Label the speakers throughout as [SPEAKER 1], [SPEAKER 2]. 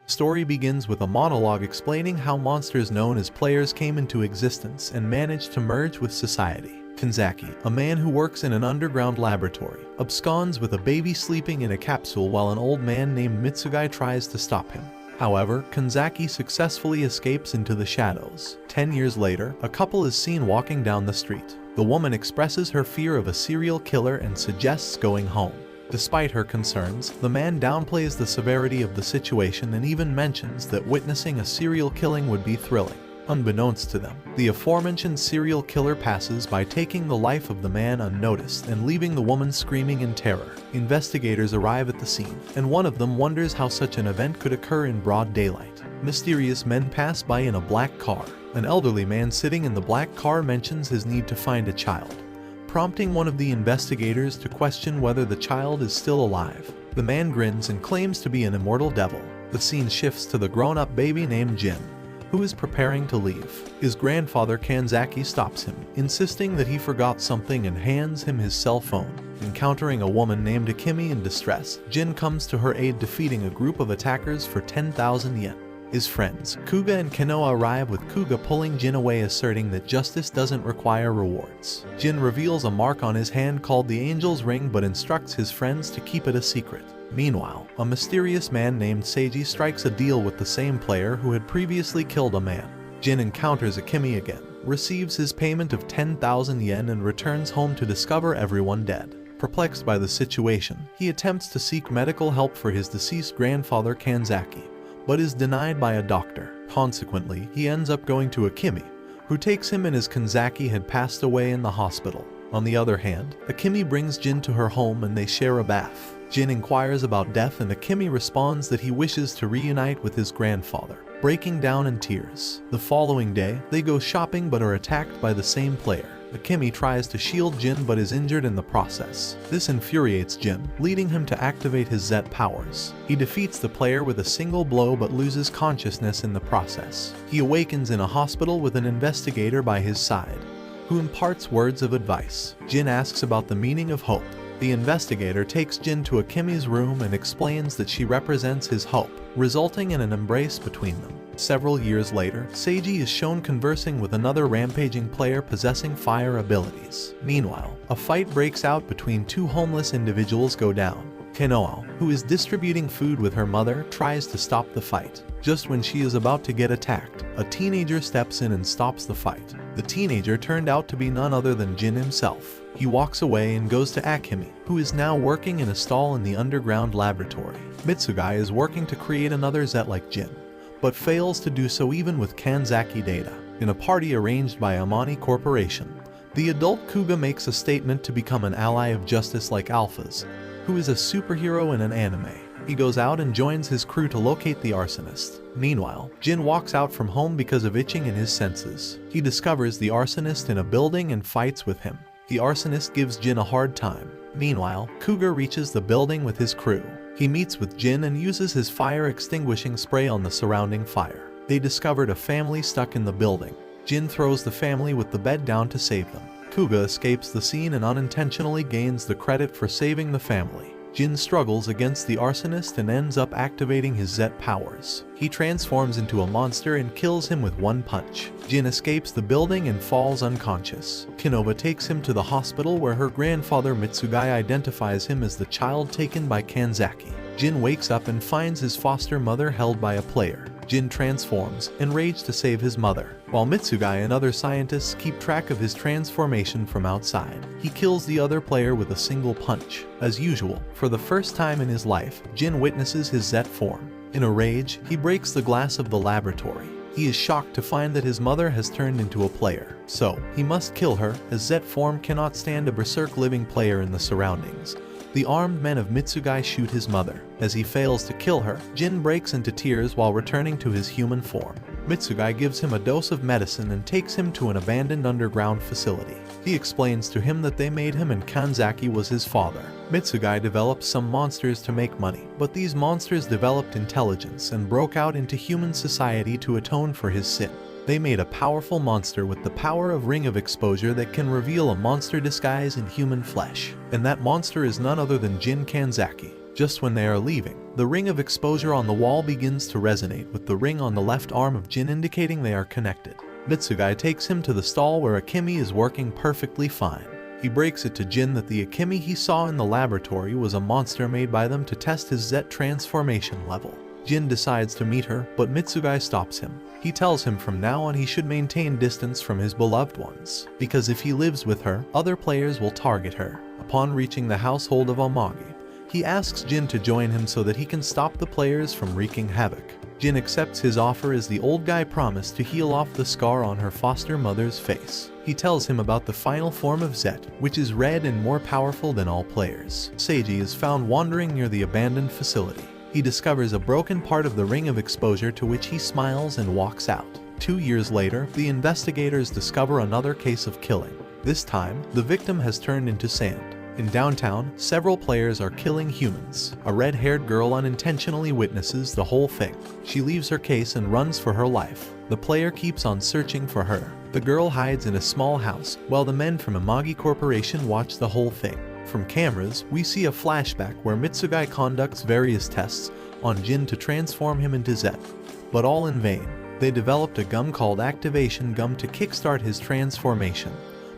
[SPEAKER 1] Story begins with a monologue explaining how monsters known as players came into existence and managed to merge with society. Kanzaki, a man who works in an underground laboratory, absconds with a baby sleeping in a capsule while an old man named Mitsugai tries to stop him. However, Kanzaki successfully escapes into the shadows. 10 years later, a couple is seen walking down the street. The woman expresses her fear of a serial killer and suggests going home. Despite her concerns, the man downplays the severity of the situation and even mentions that witnessing a serial killing would be thrilling. Unbeknownst to them, the aforementioned serial killer passes by taking the life of the man unnoticed and leaving the woman screaming in terror. Investigators arrive at the scene, and one of them wonders how such an event could occur in broad daylight. Mysterious men pass by in a black car. An elderly man sitting in the black car mentions his need to find a child, prompting one of the investigators to question whether the child is still alive. The man grins and claims to be an immortal devil. The scene shifts to the grown-up baby named Jin, who is preparing to leave. His grandfather Kanzaki stops him, insisting that he forgot something and hands him his cell phone. Encountering a woman named Akemi in distress, Jin comes to her aid, defeating a group of attackers for 10,000 yen. His friends, Kuga and Kenoa, arrive, with Kuga pulling Jin away, asserting that justice doesn't require rewards. Jin reveals a mark on his hand called the Angel's Ring but instructs his friends to keep it a secret. Meanwhile, a mysterious man named Seiji strikes a deal with the same player who had previously killed a man. Jin encounters Akemi again, receives his payment of 10,000 yen and returns home to discover everyone dead. Perplexed by the situation, he attempts to seek medical help for his deceased grandfather Kanzaki, but is denied by a doctor. Consequently, he ends up going to Akemi, who takes him in as Kanzaki had passed away in the hospital. On the other hand, Akemi brings Jin to her home and they share a bath. Jin inquires about death and Akemi responds that he wishes to reunite with his grandfather, breaking down in tears. The following day, they go shopping but are attacked by the same player. Akemi tries to shield Jin but is injured in the process. This infuriates Jin, leading him to activate his Z powers. He defeats the player with a single blow but loses consciousness in the process. He awakens in a hospital with an investigator by his side, who imparts words of advice. Jin asks about the meaning of hope. The investigator takes Jin to Akemi's room and explains that she represents his hope, resulting in an embrace between them. Several years later, Seiji is shown conversing with another rampaging player possessing fire abilities. Meanwhile, a fight breaks out between two homeless individuals go down. Kenoa, who is distributing food with her mother, tries to stop the fight. Just when she is about to get attacked, a teenager steps in and stops the fight. The teenager turned out to be none other than Jin himself. He walks away and goes to Akemi, who is now working in a stall in the underground laboratory. Mitsugai is working to create another Z like Jin, but fails to do so even with Kanzaki data. In a party arranged by Amani Corporation, the adult Kuga makes a statement to become an ally of justice like Alphas, who is a superhero in an anime. He goes out and joins his crew to locate the arsonist. Meanwhile, Jin walks out from home because of itching in his senses. He discovers the arsonist in a building and fights with him. The arsonist gives Jin a hard time. Meanwhile, Kuga reaches the building with his crew. He meets with Jin and uses his fire extinguishing spray on the surrounding fire. They discovered a family stuck in the building. Jin throws the family with the bed down to save them. Kuga escapes the scene and unintentionally gains the credit for saving the family. Jin struggles against the arsonist and ends up activating his Z powers. He transforms into a monster and kills him with one punch. Jin escapes the building and falls unconscious. Kenoa takes him to the hospital where her grandfather Mitsugai identifies him as the child taken by Kanzaki. Jin wakes up and finds his foster mother held by a player. Jin transforms, enraged to save his mother, while Mitsugai and other scientists keep track of his transformation from outside. He kills the other player with a single punch. As usual, for the first time in his life, Jin witnesses his Z form. In a rage, he breaks the glass of the laboratory. He is shocked to find that his mother has turned into a player, so he must kill her, as Z form cannot stand a berserk living player in the surroundings. The armed men of Mitsugai shoot his mother. As he fails to kill her, Jin breaks into tears while returning to his human form. Mitsugai gives him a dose of medicine and takes him to an abandoned underground facility. He explains to him that they made him and Kanzaki was his father. Mitsugai develops some monsters to make money, but these monsters developed intelligence and broke out into human society to atone for his sin. They made a powerful monster with the power of Ring of Exposure that can reveal a monster disguise in human flesh. And that monster is none other than Jin Kanzaki. Just when they are leaving, the ring of exposure on the wall begins to resonate with the ring on the left arm of Jin, indicating they are connected. Mitsugai takes him to the stall where Akemi is working perfectly fine. He breaks it to Jin that the Akemi he saw in the laboratory was a monster made by them to test his Z transformation level. Jin decides to meet her, but Mitsugai stops him. He tells him from now on he should maintain distance from his beloved ones, because if he lives with her, other players will target her. Upon reaching the household of Amagi, he asks Jin to join him so that he can stop the players from wreaking havoc. Jin accepts his offer as the old guy promised to heal off the scar on her foster mother's face. He tells him about the final form of Zet, which is red and more powerful than all players. Seiji is found wandering near the abandoned facility. He discovers a broken part of the ring of exposure, to which he smiles and walks out. 2 years later, the investigators discover another case of killing. This time, the victim has turned into sand. In downtown, several players are killing humans. A red-haired girl unintentionally witnesses the whole thing. She leaves her case and runs for her life. The player keeps on searching for her. The girl hides in a small house, while the men from Amagi Corporation watch the whole thing. From cameras, we see a flashback where Mitsugai conducts various tests on Jin to transform him into Zet, but all in vain. They developed a gum called Activation Gum to kickstart his transformation,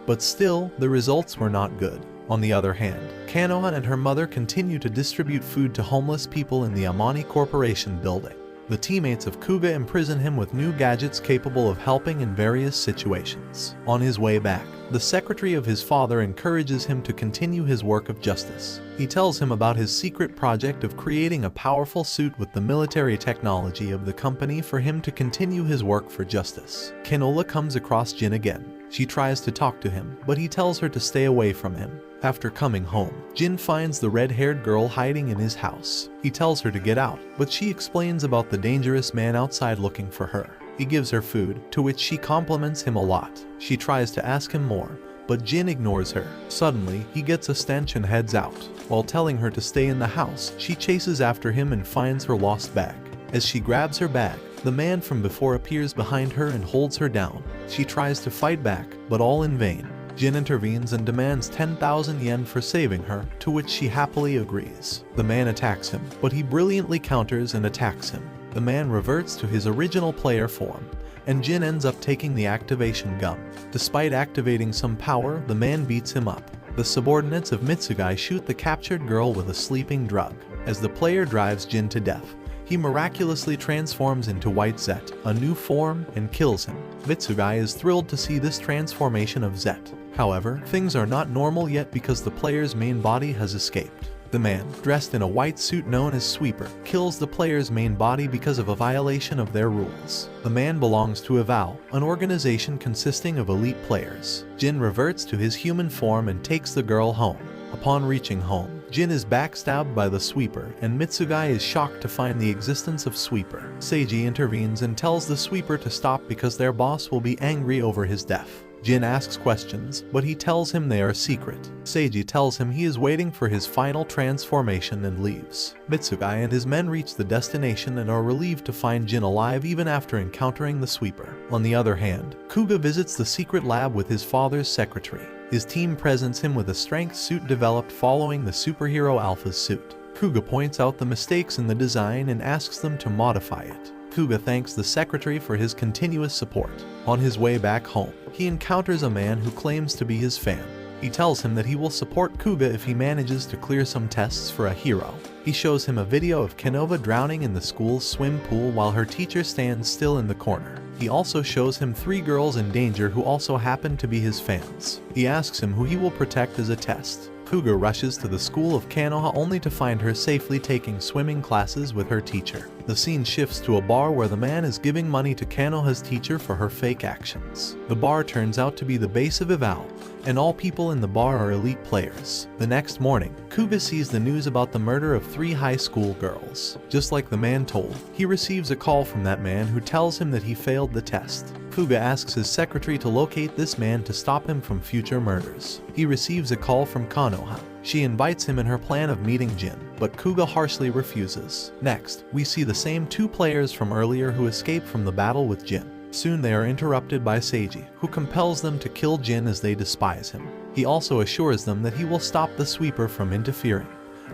[SPEAKER 1] but still, the results were not good. On the other hand, Kanoha and her mother continue to distribute food to homeless people in the Amani Corporation building. The teammates of Kuga imprison him with new gadgets capable of helping in various situations. On his way back, the secretary of his father encourages him to continue his work of justice. He tells him about his secret project of creating a powerful suit with the military technology of the company for him to continue his work for justice. Kanola comes across Jin again. She tries to talk to him, but he tells her to stay away from him. After coming home, Jin finds the red-haired girl hiding in his house. He tells her to get out, but she explains about the dangerous man outside looking for her. He gives her food, to which she compliments him a lot. She tries to ask him more, but Jin ignores her. Suddenly, he gets a stench and heads out. While telling her to stay in the house, she chases after him and finds her lost bag. As she grabs her bag, the man from before appears behind her and holds her down. She tries to fight back, but all in vain. Jin intervenes and demands 10,000 yen for saving her, to which she happily agrees. The man attacks him, but he brilliantly counters and attacks him. The man reverts to his original player form, and Jin ends up taking the activation gum. Despite activating some power, the man beats him up. The subordinates of Mitsugai shoot the captured girl with a sleeping drug. As the player drives Jin to death, he miraculously transforms into White Zet, a new form, and kills him. Mitsugai is thrilled to see this transformation of Zet. However, things are not normal yet because the player's main body has escaped. The man, dressed in a white suit known as Sweeper, kills the player's main body because of a violation of their rules. The man belongs to Eval, an organization consisting of elite players. Jin reverts to his human form and takes the girl home. Upon reaching home, Jin is backstabbed by the Sweeper, and Mitsugai is shocked to find the existence of Sweeper. Seiji intervenes and tells the Sweeper to stop because their boss will be angry over his death. Jin asks questions, but he tells him they are secret. Seiji tells him he is waiting for his final transformation and leaves. Mitsugai and his men reach the destination and are relieved to find Jin alive even after encountering the Sweeper. On the other hand, Kuga visits the secret lab with his father's secretary. His team presents him with a strength suit developed following the superhero Alpha's suit. Kuga points out the mistakes in the design and asks them to modify it. Kuga thanks the secretary for his continuous support. On his way back home, he encounters a man who claims to be his fan. He tells him that he will support Kuga if he manages to clear some tests for a hero. He shows him a video of Kenova drowning in the school's swim pool while her teacher stands still in the corner. He also shows him 3 girls in danger who also happen to be his fans. He asks him who he will protect as a test. Kuga rushes to the school of Kanoha only to find her safely taking swimming classes with her teacher. The scene shifts to a bar where the man is giving money to Kanoha's teacher for her fake actions. The bar turns out to be the base of Eval, and all people in the bar are elite players. The next morning, Kuga sees the news about the murder of 3 high school girls. Just like the man told, he receives a call from that man who tells him that he failed the test. Kuga asks his secretary to locate this man to stop him from future murders. He receives a call from Kanoha. She invites him in her plan of meeting Jin, but Kuga harshly refuses. Next, we see the same 2 players from earlier who escape from the battle with Jin. Soon they are interrupted by Seiji, who compels them to kill Jin as they despise him. He also assures them that he will stop the Sweeper from interfering,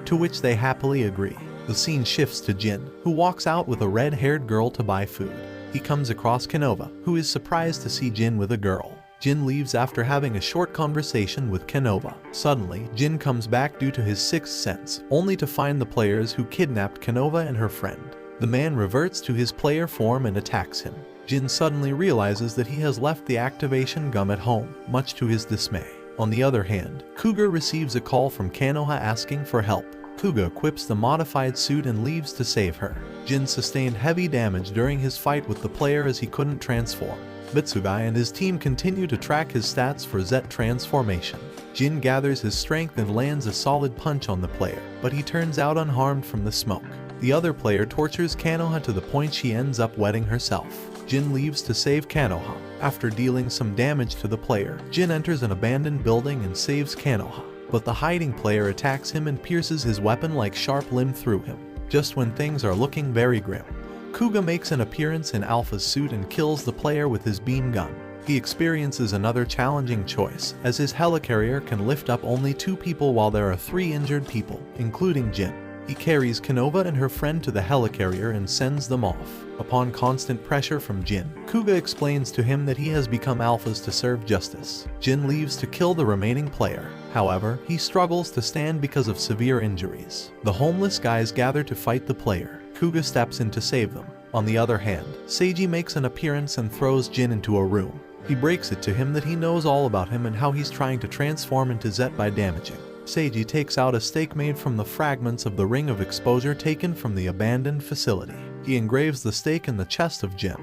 [SPEAKER 1] to which they happily agree. The scene shifts to Jin, who walks out with a red-haired girl to buy food. He comes across Canova, who is surprised to see Jin with a girl. Jin leaves after having a short conversation with Canova. Suddenly, Jin comes back due to his sixth sense, only to find the players who kidnapped Canova and her friend. The man reverts to his player form and attacks him. Jin suddenly realizes that he has left the activation gum at home, much to his dismay. On the other hand, Kuga receives a call from Kanoha asking for help. Kuga equips the modified suit and leaves to save her. Jin sustained heavy damage during his fight with the player as he couldn't transform. Mitsugai and his team continue to track his stats for Z transformation. Jin gathers his strength and lands a solid punch on the player, but he turns out unharmed from the smoke. The other player tortures Kanoha to the point she ends up wetting herself. Jin leaves to save Kanoha. After dealing some damage to the player, Jin enters an abandoned building and saves Kanoha. But the hiding player attacks him and pierces his weapon like sharp limb through him. Just when things are looking very grim, Kuga makes an appearance in Alpha's suit and kills the player with his beam gun. He experiences another challenging choice, as his helicarrier can lift up only 2 people while there are 3 injured people, including Jin. He carries Canova and her friend to the helicarrier and sends them off. Upon constant pressure from Jin, Kuga explains to him that he has become Alphas to serve justice. Jin leaves to kill the remaining player. However, he struggles to stand because of severe injuries. The homeless guys gather to fight the player. Kuga steps in to save them. On the other hand, Seiji makes an appearance and throws Jin into a room. He breaks it to him that he knows all about him and how he's trying to transform into Zet by damaging. Seiji takes out a stake made from the fragments of the ring of exposure taken from the abandoned facility. He engraves the stake in the chest of Jin,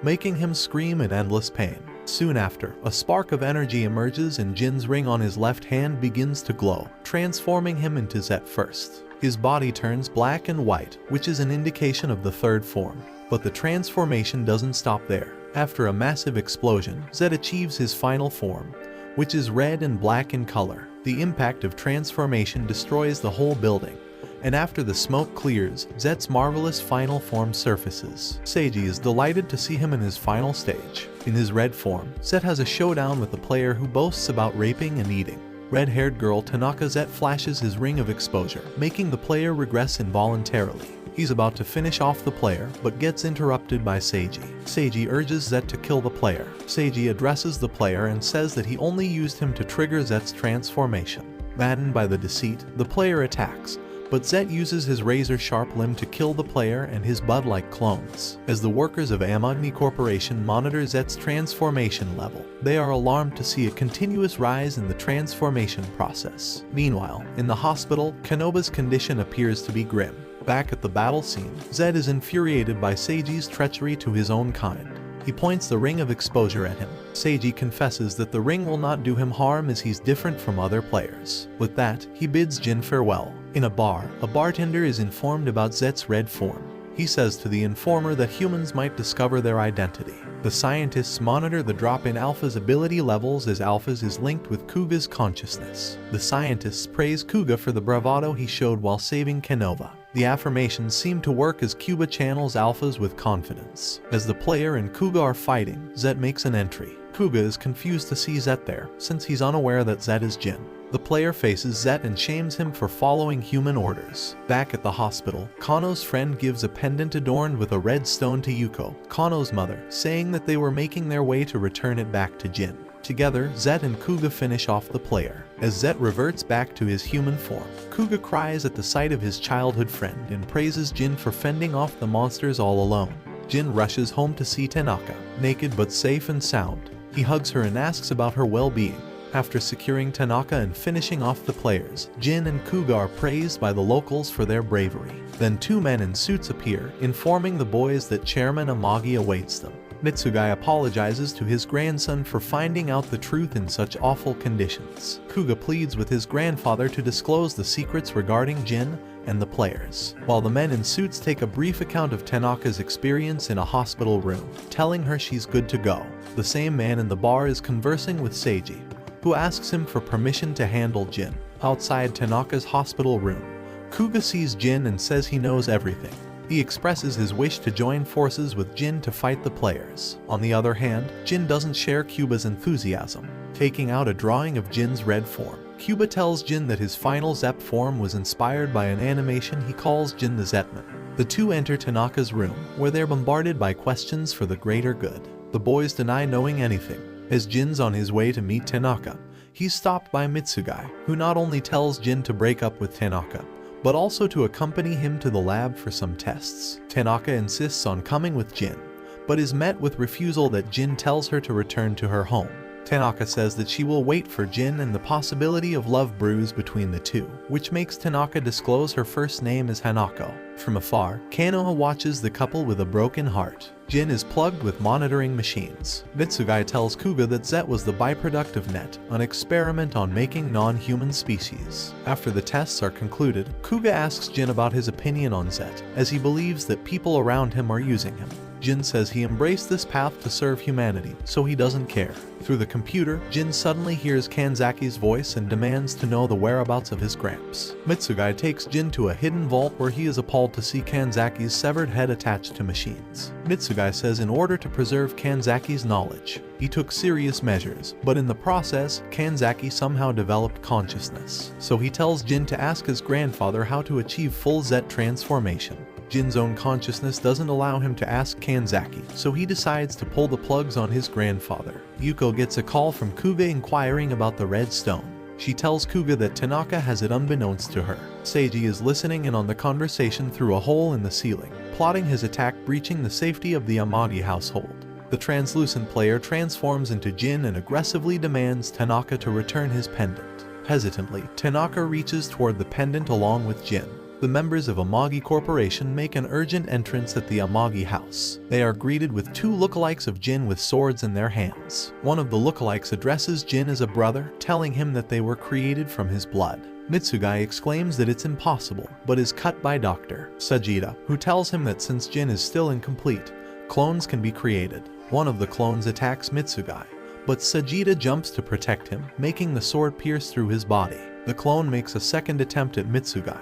[SPEAKER 1] making him scream in endless pain. Soon after, a spark of energy emerges and Jin's ring on his left hand begins to glow, transforming him into Zet first. His body turns black and white, which is an indication of the third form. But the transformation doesn't stop there. After a massive explosion, Zet achieves his final form, which is red and black in color. The impact of transformation destroys the whole building, and after the smoke clears, Zet's marvelous final form surfaces. Seiji is delighted to see him in his final stage. In his red form, Zet has a showdown with the player who boasts about raping and eating. Red-haired girl Tanaka Zet flashes his ring of exposure, making the player regress involuntarily. He's about to finish off the player, but gets interrupted by Seiji. Seiji urges Zet to kill the player. Seiji addresses the player and says that he only used him to trigger Zet's transformation. Maddened by the deceit, the player attacks, but Zet uses his razor-sharp limb to kill the player and his bud-like clones. As the workers of Amagni Corporation monitor Zet's transformation level, they are alarmed to see a continuous rise in the transformation process. Meanwhile, in the hospital, Kanoba's condition appears to be grim. Back at the battle scene, Zed is infuriated by Seiji's treachery to his own kind. He points the ring of exposure at him. Seiji confesses that the ring will not do him harm as he's different from other players. With that, he bids Jin farewell. In a bar, a bartender is informed about Zet's red form. He says to the informer that humans might discover their identity. The scientists monitor the drop in Alpha's ability levels as Alpha's is linked with Kuga's consciousness. The scientists praise Kuga for the bravado he showed while saving Canova. The affirmations seem to work as Kuga channels Alphas with confidence. As the player and Kuga are fighting, Zet makes an entry. Kuga is confused to see Zet there, since he's unaware that Zet is Jin. The player faces Zet and shames him for following human orders. Back at the hospital, Kano's friend gives a pendant adorned with a red stone to Yuko, Kano's mother, saying that they were making their way to return it back to Jin. Together, Zet and Kuga finish off the player. As Zet reverts back to his human form, Kuga cries at the sight of his childhood friend and praises Jin for fending off the monsters all alone. Jin rushes home to see Tanaka, naked but safe and sound. He hugs her and asks about her well-being. After securing Tanaka and finishing off the players, Jin and Kuga are praised by the locals for their bravery. Then two men in suits appear, informing the boys that Chairman Amagi awaits them. Mitsugai apologizes to his grandson for finding out the truth in such awful conditions. Kuga pleads with his grandfather to disclose the secrets regarding Jin and the players, while the men in suits take a brief account of Tanaka's experience in a hospital room, telling her she's good to go. The same man in the bar is conversing with Seiji, who asks him for permission to handle Jin. Outside Tanaka's hospital room, Kuga sees Jin and says he knows everything. He expresses his wish to join forces with Jin to fight the players. On the other hand, Jin doesn't share Kuga's enthusiasm. Taking out a drawing of Jin's red form, Kuba tells Jin that his final Zep form was inspired by an animation he calls Jin the Zetman. The two enter Tanaka's room, where they're bombarded by questions for the greater good. The boys deny knowing anything. As Jin's on his way to meet Tanaka, he's stopped by Mitsugai, who not only tells Jin to break up with Tanaka, but also to accompany him to the lab for some tests. Tanaka insists on coming with Jin, but is met with refusal that Jin tells her to return to her home. Tanaka says that she will wait for Jin, and the possibility of love brews between the two, which makes Tanaka disclose her first name as Hanako. From afar, Kanoha watches the couple with a broken heart. Jin is plugged with monitoring machines. Mitsugai tells Kuga that Zet was the byproduct of NET, an experiment on making non-human species. After the tests are concluded, Kuga asks Jin about his opinion on Zet, as he believes that people around him are using him. Jin says he embraced this path to serve humanity, so he doesn't care. Through the computer, Jin suddenly hears Kanzaki's voice and demands to know the whereabouts of his gramps. Mitsugai takes Jin to a hidden vault where he is appalled to see Kanzaki's severed head attached to machines. Mitsugai says in order to preserve Kanzaki's knowledge, he took serious measures, but in the process, Kanzaki somehow developed consciousness. So he tells Jin to ask his grandfather how to achieve full Zet transformation. Jin's own consciousness doesn't allow him to ask Kanzaki, so he decides to pull the plugs on his grandfather. Yuko gets a call from Kuga inquiring about the red stone. She tells Kuga that Tanaka has it unbeknownst to her. Seiji is listening in on the conversation through a hole in the ceiling, plotting his attack breaching the safety of the Amagi household. The translucent player transforms into Jin and aggressively demands Tanaka to return his pendant. Hesitantly, Tanaka reaches toward the pendant along with Jin. The members of Amagi Corporation make an urgent entrance at the Amagi house. They are greeted with two lookalikes of Jin with swords in their hands. One of the lookalikes addresses Jin as a brother, telling him that they were created from his blood. Mitsugai exclaims that it's impossible, but is cut by Dr. Sajida, who tells him that since Jin is still incomplete, clones can be created. One of the clones attacks Mitsugai, but Sajida jumps to protect him, making the sword pierce through his body. The clone makes a second attempt at Mitsugai,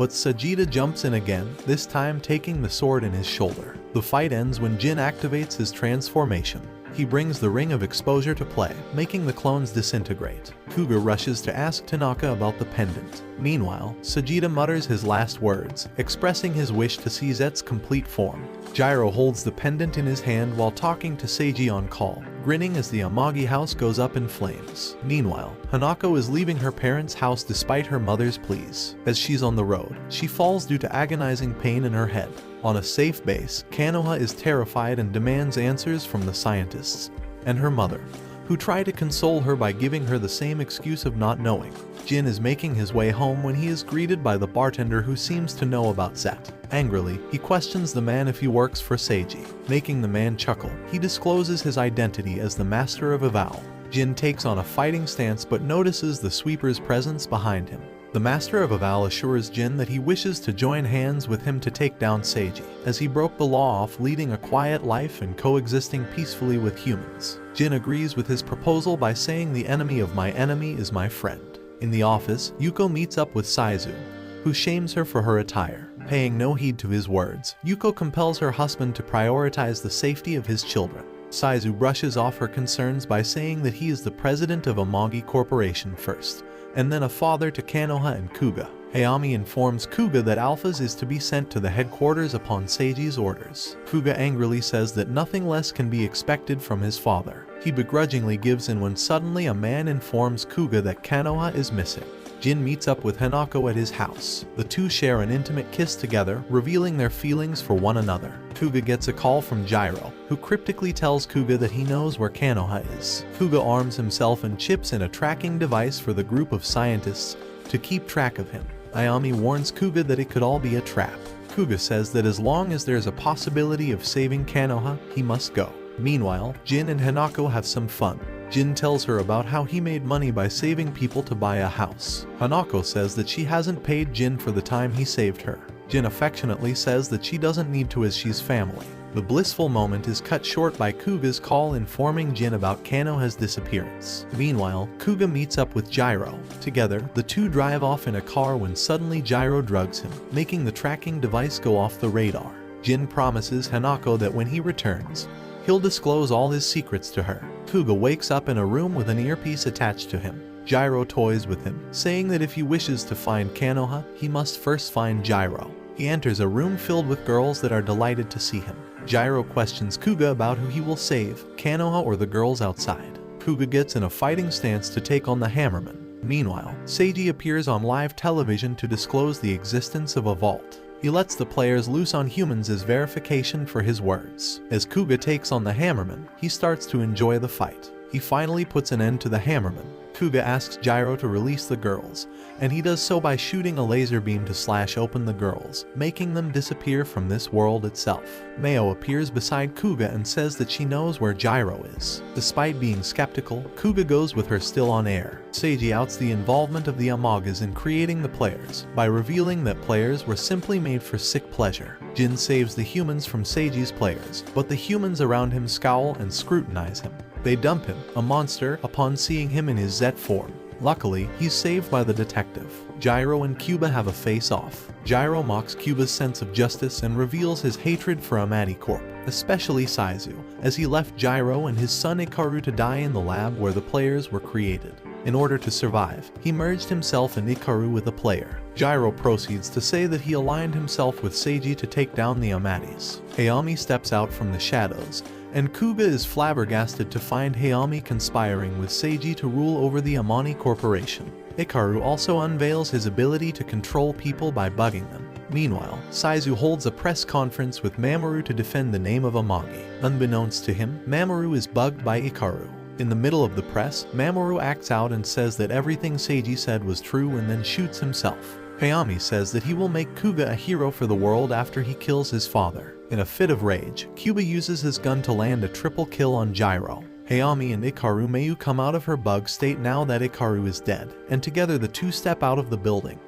[SPEAKER 1] but Sajida jumps in again, this time taking the sword in his shoulder. The fight ends when Jin activates his transformation. He brings the Ring of Exposure to play, making the clones disintegrate. Kuga rushes to ask Tanaka about the pendant. Meanwhile, Sajida mutters his last words, expressing his wish to see Zet's complete form. Gyro holds the pendant in his hand while talking to Seiji on call, grinning as the Amagi house goes up in flames. Meanwhile, Hanako is leaving her parents' house despite her mother's pleas. As she's on the road, she falls due to agonizing pain in her head. On a safe base, Kanoha is terrified and demands answers from the scientists and her mother, who try to console her by giving her the same excuse of not knowing. Jin is making his way home when he is greeted by the bartender who seems to know about Zet. Angrily, he questions the man if he works for Seiji. Making the man chuckle, he discloses his identity as the Master of Avowal. Jin takes on a fighting stance but notices the sweeper's presence behind him. The Master of Avowal assures Jin that he wishes to join hands with him to take down Seiji, as he broke the law off leading a quiet life and coexisting peacefully with humans. Jin agrees with his proposal by saying the enemy of my enemy is my friend. In the office, Yuko meets up with Saizu, who shames her for her attire. Paying no heed to his words, Yuko compels her husband to prioritize the safety of his children. Saizu brushes off her concerns by saying that he is the president of Amagi Corporation first, and then a father to Kanoha and Kuga. Hayami informs Kuga that Alphas is to be sent to the headquarters upon Seiji's orders. Kuga angrily says that nothing less can be expected from his father. He begrudgingly gives in when suddenly a man informs Kuga that Kanoha is missing. Jin meets up with Hanako at his house. The two share an intimate kiss together, revealing their feelings for one another. Kuga gets a call from Gyro, who cryptically tells Kuga that he knows where Kanoha is. Kuga arms himself and chips in a tracking device for the group of scientists to keep track of him. Ayami warns Kuga that it could all be a trap. Kuga says that as long as there's a possibility of saving Kanoha, he must go. Meanwhile, Jin and Hanako have some fun. Jin tells her about how he made money by saving people to buy a house. Hanako says that she hasn't paid Jin for the time he saved her. Jin affectionately says that she doesn't need to as she's family. The blissful moment is cut short by Kuga's call informing Jin about Kanoha's disappearance. Meanwhile, Kuga meets up with Gyro. Together, the two drive off in a car when suddenly Gyro drugs him, making the tracking device go off the radar. Jin promises Hanako that when he returns, he'll disclose all his secrets to her. Kuga wakes up in a room with an earpiece attached to him. Gyro toys with him, saying that if he wishes to find Konoha, he must first find Gyro. He enters a room filled with girls that are delighted to see him. Gyro questions Kuga about who he will save, Konoha or the girls outside. Kuga gets in a fighting stance to take on the Hammerman. Meanwhile, Seiji appears on live television to disclose the existence of a vault. He lets the players loose on humans as verification for his words. As Kuga takes on the Hammerman, he starts to enjoy the fight. He finally puts an end to the Hammerman. Kuga asks Gyro to release the girls, and he does so by shooting a laser beam to slash open the girls, making them disappear from this world itself. Meo appears beside Kuga and says that she knows where Gyro is. Despite being skeptical, Kuga goes with her still on air. Seiji outs the involvement of the Amagas in creating the players, by revealing that players were simply made for sick pleasure. Jin saves the humans from Seiji's players, but the humans around him scowl and scrutinize him. They dump him, a monster, upon seeing him in his Z form. Luckily, he's saved by the detective. Gyro and Cuba have a face-off. Gyro mocks Cuba's sense of justice and reveals his hatred for Amati Corp, especially Saizu, as he left Gyro and his son Ikaru to die in the lab where the players were created. In order to survive, he merged himself and Ikaru with a player. Gyro proceeds to say that he aligned himself with Seiji to take down the Amatis. Hayami steps out from the shadows, and Kuga is flabbergasted to find Hayami conspiring with Seiji to rule over the Amani Corporation. Ikaru also unveils his ability to control people by bugging them. Meanwhile, Saizu holds a press conference with Mamoru to defend the name of Amagi. Unbeknownst to him, Mamoru is bugged by Ikaru. In the middle of the press, Mamoru acts out and says that everything Seiji said was true and then shoots himself. Hayami says that he will make Kuga a hero for the world after he kills his father. In a fit of rage, Kuga uses his gun to land a triple kill on Gyro. Hayami and Ikaru Mayu come out of her bug state now that Ikaru is dead, and together the two step out of the building,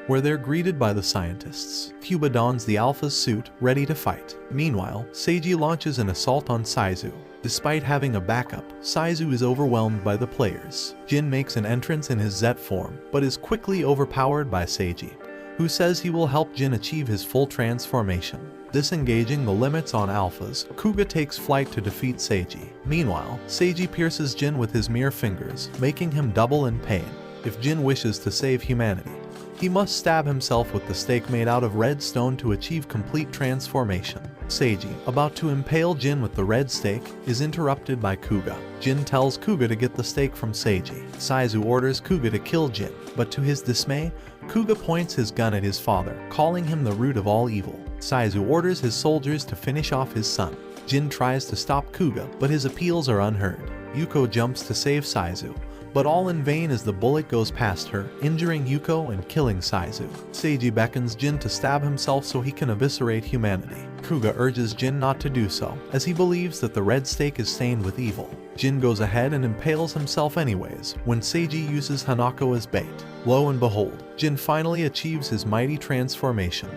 [SPEAKER 1] where they're greeted by the scientists. Kuba dons the Alpha's suit, ready to fight. Meanwhile, Seiji launches an assault on Saizu. Despite having a backup, Saizu is overwhelmed by the players. Jin makes an entrance in his Z form, but is quickly overpowered by Seiji, who says he will help Jin achieve his full transformation. Disengaging the limits on Alphas, Kuga takes flight to defeat Seiji. Meanwhile, Seiji pierces Jin with his mere fingers, making him double in pain. If Jin wishes to save humanity, he must stab himself with the stake made out of red stone to achieve complete transformation. Seiji, about to impale Jin with the red stake, is interrupted by Kuga. Jin tells Kuga to get the stake from Seiji. Saizu orders Kuga to kill Jin, but to his dismay, Kuga points his gun at his father, calling him the root of all evil. Saizu orders his soldiers to finish off his son. Jin tries to stop Kuga, but his appeals are unheard. Yuko jumps to save Saizu, but all in vain as the bullet goes past her, injuring Yuko and killing Saizu. Seiji beckons Jin to stab himself so he can eviscerate humanity. Kuga urges Jin not to do so, as he believes that the red stake is stained with evil. Jin goes ahead and impales himself anyways, when Seiji uses Hanako as bait. Lo and behold, Jin finally achieves his mighty transformation,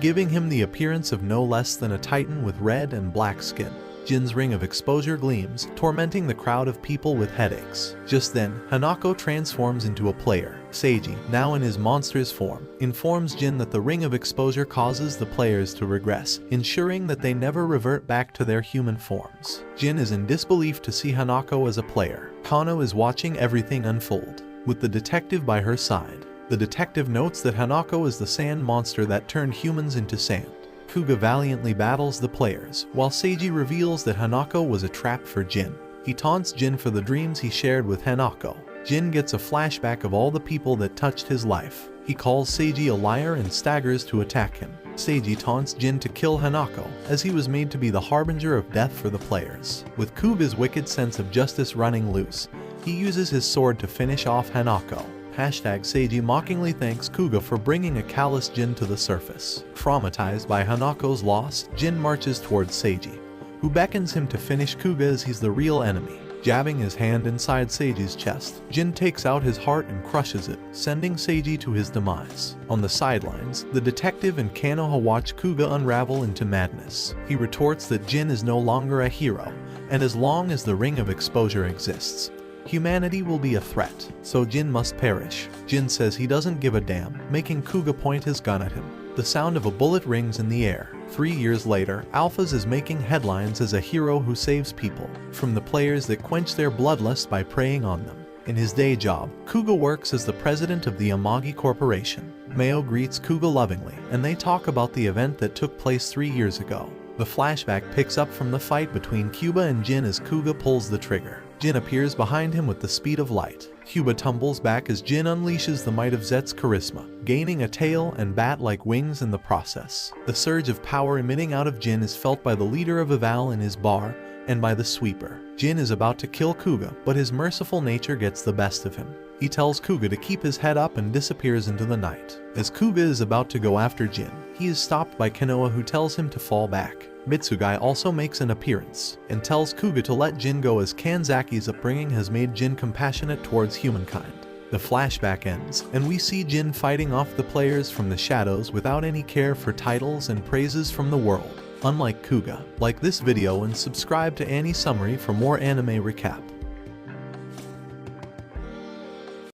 [SPEAKER 1] giving him the appearance of no less than a titan with red and black skin. Jin's ring of exposure gleams, tormenting the crowd of people with headaches. Just then, Hanako transforms into a player. Seiji, now in his monster's form, informs Jin that the ring of exposure causes the players to regress, ensuring that they never revert back to their human forms. Jin is in disbelief to see Hanako as a player. Kano is watching everything unfold, with the detective by her side. The detective notes that Hanako is the sand monster that turned humans into sand. Kuga valiantly battles the players, while Seiji reveals that Hanako was a trap for Jin. He taunts Jin for the dreams he shared with Hanako. Jin gets a flashback of all the people that touched his life. He calls Seiji a liar and staggers to attack him. Seiji taunts Jin to kill Hanako, as he was made to be the harbinger of death for the players. With Kuga's wicked sense of justice running loose, he uses his sword to finish off Hanako. Seiji mockingly thanks Kuga for bringing a callous Jin to the surface. Traumatized by Hanako's loss, Jin marches towards Seiji, who beckons him to finish Kuga as he's the real enemy. Jabbing his hand inside Seiji's chest, Jin takes out his heart and crushes it, sending Seiji to his demise. On the sidelines, the detective and Konoha watch Kuga unravel into madness. He retorts that Jin is no longer a hero, and as long as the ring of exposure exists, humanity will be a threat, so Jin must perish. Jin says he doesn't give a damn, making Kuga point his gun at him. The sound of a bullet rings in the air. 3 years later, Alphas is making headlines as a hero who saves people from the players that quench their bloodlust by preying on them. In his day job, Kuga works as the president of the Amagi Corporation. Mayo greets Kuga lovingly, and they talk about the event that took place 3 years ago. The flashback picks up from the fight between Cuba and Jin as Kuga pulls the trigger. Jin appears behind him with the speed of light. Cuba tumbles back as Jin unleashes the might of Zet's charisma, gaining a tail and bat-like wings in the process. The surge of power emitting out of Jin is felt by the leader of Eval in his bar, and by the sweeper. Jin is about to kill Kuga, but his merciful nature gets the best of him. He tells Kuga to keep his head up and disappears into the night. As Kuga is about to go after Jin, he is stopped by Kanoa, who tells him to fall back. Mitsugai also makes an appearance, and tells Kuga to let Jin go as Kanzaki's upbringing has made Jin compassionate towards humankind. The flashback ends, and we see Jin fighting off the players from the shadows without any care for titles and praises from the world. Unlike Kuga, like this video and subscribe to Annie Summary for more anime recap.